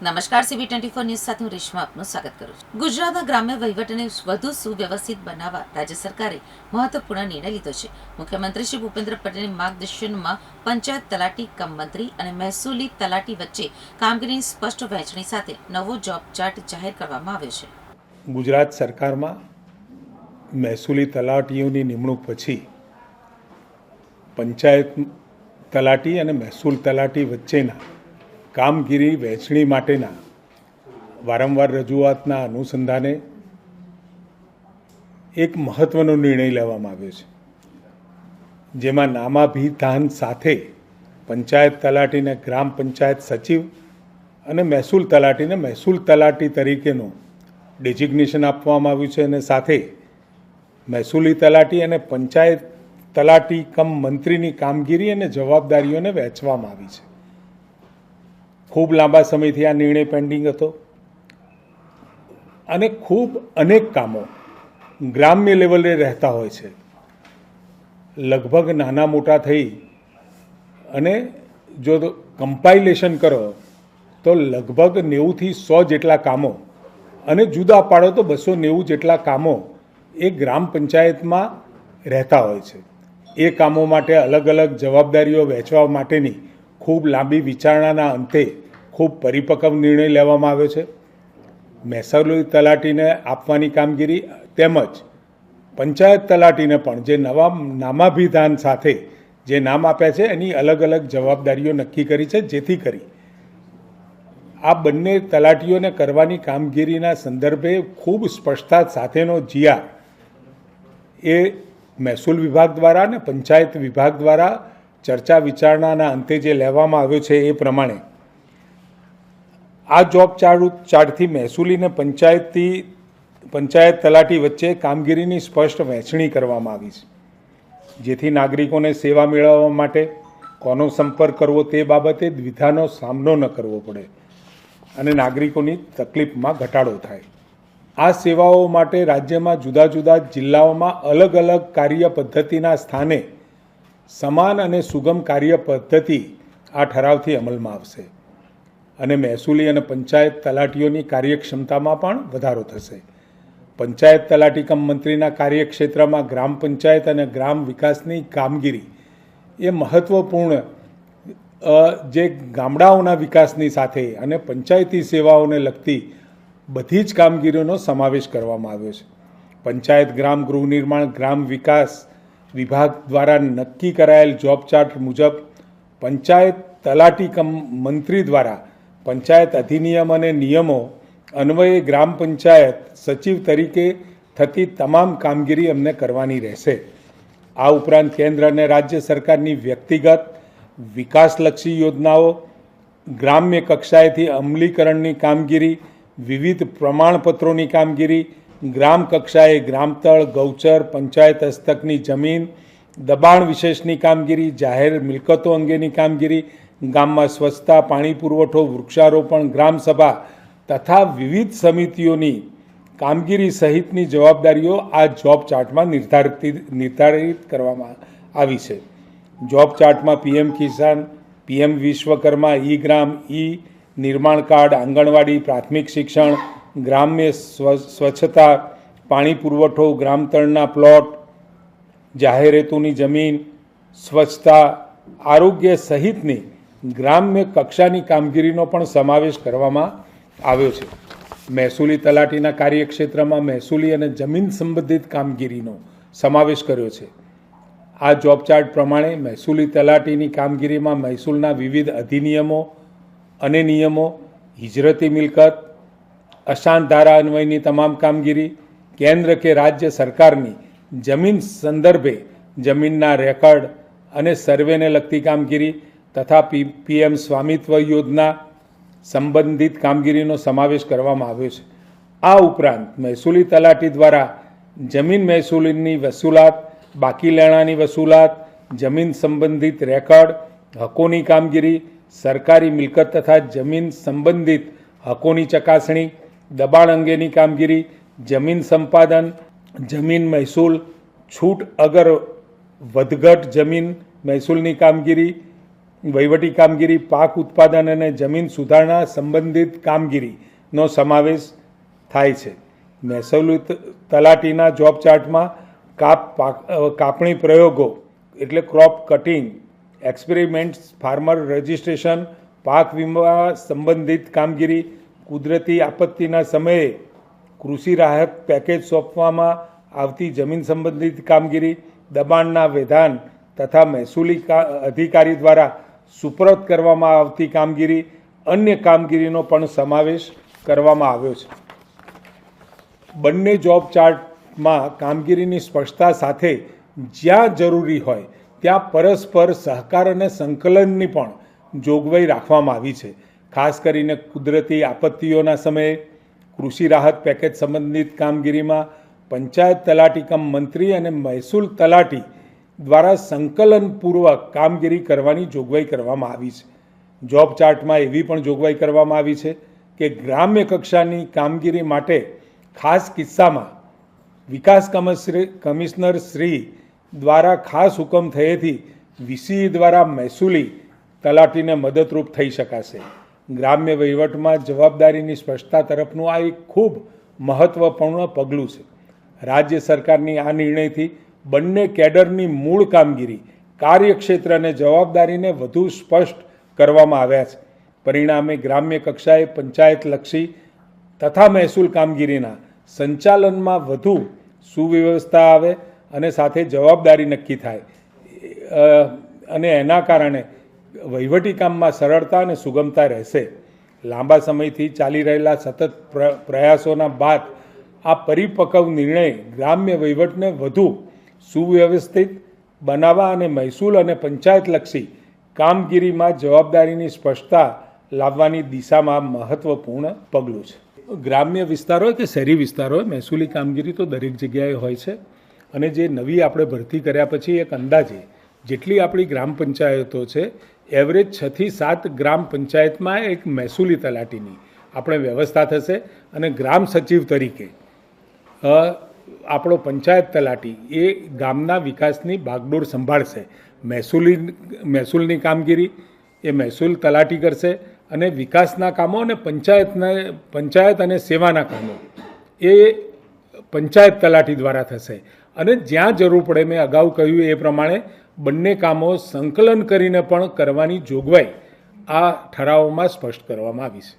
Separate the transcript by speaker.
Speaker 1: નમસ્કાર, CB24 news સાથે હું રેશમા આપનું સ્વાગત કરું છું. ગુજરાતના ગ્રામ્ય વહીવટને વધુ સુવ્યવસ્થિત બનાવવા રાજ્ય સરકારે મહત્વપૂર્ણ નિર્ણય લીધો છે. મુખ્યમંત્રી શ્રી ભૂપેન્દ્ર પટેલના માર્ગદર્શનમાં પંચાયત તલાટી કમ મંત્રી અને મહેસૂલી તલાટી વચ્ચે કામગીરીની સ્પષ્ટ વહેંચણી સાથે નવો જોબ ચાર્ટ જાહેર કરવામાં આવ્યો છે.
Speaker 2: ગુજરાત સરકારમાં મહેસૂલી તલાટીઓની નિમણૂક પછી પંચાયત તલાટી અને મહેસૂલ તલાટી વચ્ચેના કામગીરી વહેંચણી માટેના વારંવાર રજૂઆતના અનુસંધાને એક મહત્ત્વનો નિર્ણય લેવામાં આવ્યો છે, જેમાં નામાભિધાન સાથે પંચાયત તલાટીને ગ્રામ પંચાયત સચિવ અને મહેસૂલ તલાટીને મહેસૂલ તલાટી તરીકેનું ડેઝિગ્નેશન આપવામાં આવ્યું છે અને સાથે મહેસૂલી તલાટી અને પંચાયત તલાટી કમ મંત્રીની કામગીરી અને જવાબદારીઓને વહેંચવામાં આવી છે. ખૂબ લાંબા સમયથી આ નિર્ણય પેન્ડિંગ હતો અને ખૂબ અનેક કામો ગ્રામ્ય લેવલે રહેતા હોય છે. લગભગ નાના મોટા થઈ અને જો કમ્પાઇલેશન કરો તો લગભગ 90થી 100 જેટલા કામો અને જુદા પાડો તો 290 જેટલા કામો એ ગ્રામ પંચાયતમાં રહેતા હોય છે. એ કામો માટે અલગ અલગ જવાબદારીઓ વહેંચવા માટેની ખૂબ લાંબી વિચારણાના અંતે ખૂબ પરિપક્વ નિર્ણય લેવામાં આવ્યો છે. મહેસૂલી તલાટીને આપવાની કામગીરી તેમજ પંચાયત તલાટીને પણ જે નવા નામાભિધાન સાથે જે નામ આપ્યા છે એની અલગ અલગ જવાબદારીઓ નક્કી કરી છે, જેથી કરી આ બંને તલાટીઓને કરવાની કામગીરીના સંદર્ભે ખૂબ સ્પષ્ટતા સાથેનો GR એ મહેસૂલ વિભાગ દ્વારા અને પંચાયત વિભાગ દ્વારા ચર્ચા વિચારણાના અંતે જે લેવામાં આવ્યો છે એ પ્રમાણે આ જોબ ચાર્ટથી મહેસૂલી અને પંચાયત તલાટી વચ્ચે કામગીરીની સ્પષ્ટ વહેંચણી કરવામાં આવી છે, જેથી નાગરિકોને સેવા મેળવવા માટે કોનો સંપર્ક કરવો તે બાબતે દ્વિધાનો સામનો ન કરવો પડે અને નાગરિકોની તકલીફમાં ઘટાડો થાય. આ સેવાઓ માટે રાજ્યમાં જુદા જુદા જિલ્લાઓમાં અલગ અલગ કાર્ય પદ્ધતિના સ્થાને સમાન અને સુગમ કાર્ય પદ્ધતિ આ ઠરાવથી અમલમાં આવશે અને મહેસૂલી અને પંચાયત તલાટીઓની કાર્યક્ષમતામાં પણ વધારો થશે. પંચાયત તલાટી કમ મંત્રીના કાર્યક્ષેત્રમાં ગ્રામ પંચાયત અને ગ્રામ વિકાસની કામગીરી એ મહત્ત્વપૂર્ણ જે ગામડાઓના વિકાસની સાથે અને પંચાયતી સેવાઓને લગતી બધી જ કામગીરીઓનો સમાવેશ કરવામાં આવ્યો છે. પંચાયત ગ્રામ ગૃહ નિર્માણ ગ્રામ વિકાસ વિભાગ દ્વારા નક્કી કરાયેલ જોબ ચાર્ટ મુજબ પંચાયત તલાટી કમ મંત્રી દ્વારા પંચાયત અધિનિયમ અને નિયમો અન્વયે ગ્રામ પંચાયત સચિવ તરીકે થતી તમામ કામગીરી અમને કરવાની રહેશે. આ ઉપરાંત કેન્દ્ર અને રાજ્ય સરકારની વ્યક્તિગત વિકાસલક્ષી યોજનાઓ, ગ્રામ્ય કક્ષાએથી અમલીકરણની કામગીરી, વિવિધ પ્રમાણપત્રોની કામગીરી, ગ્રામ કક્ષાએ ગ્રામતળ, ગૌચર, પંચાયત હસ્તકની જમીન, દબાણ વિશેષની કામગીરી, જાહેર મિલકતો અંગેની કામગીરી, ગામમાં સ્વચ્છતા, પાણી પુરવઠો, વૃક્ષારોપણ, ગ્રામસભા તથા વિવિધ સમિતિઓની કામગીરી સહિતની જવાબદારીઓ આ જોબ ચાર્ટમાં નિર્ધારિત કરવામાં આવી છે. જોબ ચાર્ટમાં PM કિસાન, PM વિશ્વકર્મા, ગ્રામ, નિર્માણ કાર્ડ, આંગણવાડી, પ્રાથમિક શિક્ષણ, ગ્રામ્ય સ્વચ્છતા, પાણી પુરવઠો, ગ્રામતળના પ્લોટ, જાહેર હેતુની જમીન, સ્વચ્છતા, આરોગ્ય સહિતની ગ્રામ્ય કક્ષાની કામગીરીનો પણ સમાવેશ કરવામાં આવ્યો છે. મહેસૂલી તલાટીના કાર્યક્ષેત્રમાં મહેસૂલી અને જમીન સંબંધિત કામગીરીનો સમાવેશ કર્યો છે. આ જોબ ચાર્ટ પ્રમાણે મહેસૂલી તલાટીની કામગીરીમાં મહેસૂલના વિવિધ અધિનિયમો અને નિયમો, હિજરતી મિલકત, અશાંત ધારા અન્વયની તમામ કામગીરી, કેન્દ્ર કે રાજ્ય સરકારની જમીન સંદર્ભે જમીનના રેકર્ડ અને સર્વેને લગતી કામગીરી તથા PM સ્વામિત્વ યોજના સંબંધિત કામગીરીનો સમાવેશ કરવામાં આવ્યો છે. આ ઉપરાંત મહેસૂલી તલાટી દ્વારા જમીન મહેસૂલીની વસૂલાત, બાકી લેણાની વસૂલાત, જમીન સંબંધિત રેકર્ડ, હકોની કામગીરી, સરકારી મિલકત તથા જમીન સંબંધિત હકોની ચકાસણી, દબાણ અંગેની કામગીરી, જમીન સંપાદન, જમીન મહેસૂલ, છૂટ અગર વધઘટ જમીન મહેસૂલની કામગીરી, વહીવટી કામગીરી, પાક ઉત્પાદન અને જમીન સુધારણા સંબંધિત કામગીરીનો સમાવેશ થાય છે. મહેસૂલી તલાટીના જોબ ચાર્ટમાં કાપણી પ્રયોગો એટલે crop cutting, experiments, farmer registration, પાક વીમા સંબંધિત કામગીરી, કુદરતી આપત્તિના સમયે કૃષિ રાહત પેકેજ સોંપવામાં આવતી જમીન સંબંધિત કામગીરી, દબાણના વિધાન તથા મહેસૂલી અધિકારી દ્વારા સુપરત કરવામાં આવતી કામગીરી, અન્ય કામગીરીનો પણ સમાવેશ કરવામાં આવ્યો છે. બંને જોબ ચાર્ટમાં કામગીરીની સ્પષ્ટતા સાથે જ્યાં જરૂરી હોય ત્યાં પરસ્પર સહકાર અને સંકલનની પણ જોગવાઈ રાખવામાં આવી છે. ખાસ કરીને કુદરતી આપત્તિઓના સમયે કૃષિ રાહત પેકેજ સંબંધિત કામગીરીમાં પંચાયત તલાટી કમ મંત્રી અને મહેસૂલ તલાટી દ્વારા સંકલનપૂર્વક કામગીરી કરવાની જોગવાઈ કરવામાં આવી છે. જોબ ચાર્ટમાં એવી પણ જોગવાઈ કરવામાં આવી છે કે ગ્રામ્ય કક્ષાની કામગીરી માટે ખાસ કિસ્સામાં વિકાસ કમિશનર શ્રી દ્વારા ખાસ હુકમ થયેથી વીસી દ્વારા મહેસૂલી તલાટીને મદદરૂપ થઈ શકાશે. ગ્રામ્ય વહીવટમાં જવાબદારીની સ્પષ્ટતા તરફનું આ એક ખૂબ મહત્વપૂર્ણ પગલું છે. રાજ્ય સરકારની આ નિર્ણયથી બંને કેડરની મૂળ કામગીરી, કાર્યક્ષેત્ર અને જવાબદારીને વધુ સ્પષ્ટ કરવામાં આવ્યા છે. પરિણામે ગ્રામ્ય કક્ષાએ પંચાયતલક્ષી તથા મહેસૂલ કામગીરીના સંચાલનમાં વધુ સુવ્યવસ્થા આવે અને સાથે જવાબદારી નક્કી થાય અને એના કારણે વહીવટી કામમાં સરળતા અને સુગમતા રહેશે. લાંબા સમયથી ચાલી રહેલા સતત પ્રયાસોના બાદ આ પરિપક્વ નિર્ણય ગ્રામ્ય વહીવટને વધુ સુવ્યવસ્થિત બનાવવા અને મહેસૂલ અને પંચાયતલક્ષી કામગીરીમાં જવાબદારીની સ્પષ્ટતા લાવવાની દિશામાં મહત્વપૂર્ણ પગલું છે. ગ્રામ્ય વિસ્તાર હોય કે શહેરી વિસ્તાર હોય, મહેસૂલી કામગીરી તો દરેક જગ્યાએ હોય છે અને જે નવી આપણે ભરતી કર્યા પછી એક અંદાજે જેટલી આપણી ગ્રામ પંચાયતો છે, એવરેજ 6 થી 7 ગ્રામ પંચાયતમાં એક મહેસૂલી તલાટીની આપણે વ્યવસ્થા થશે અને ગ્રામ સચિવ તરીકે આપણો પંચાયત તલાટી એ ગામના વિકાસની ભાગદોડ સંભાળશે. મહેસૂલની કામગીરી એ મહેસૂલ તલાટી કરશે અને વિકાસના કામો અને પંચાયત અને સેવાના કામો એ પંચાયત તલાટી દ્વારા થશે. અને જ્યાં જરૂર પડે, મેં અગાઉ કહ્યું એ પ્રમાણે બંને કામો સંકલન કરીને પણ કરવાની જોગવાઈ આ ઠરાવોમાં સ્પષ્ટ કરવામાં આવી છે.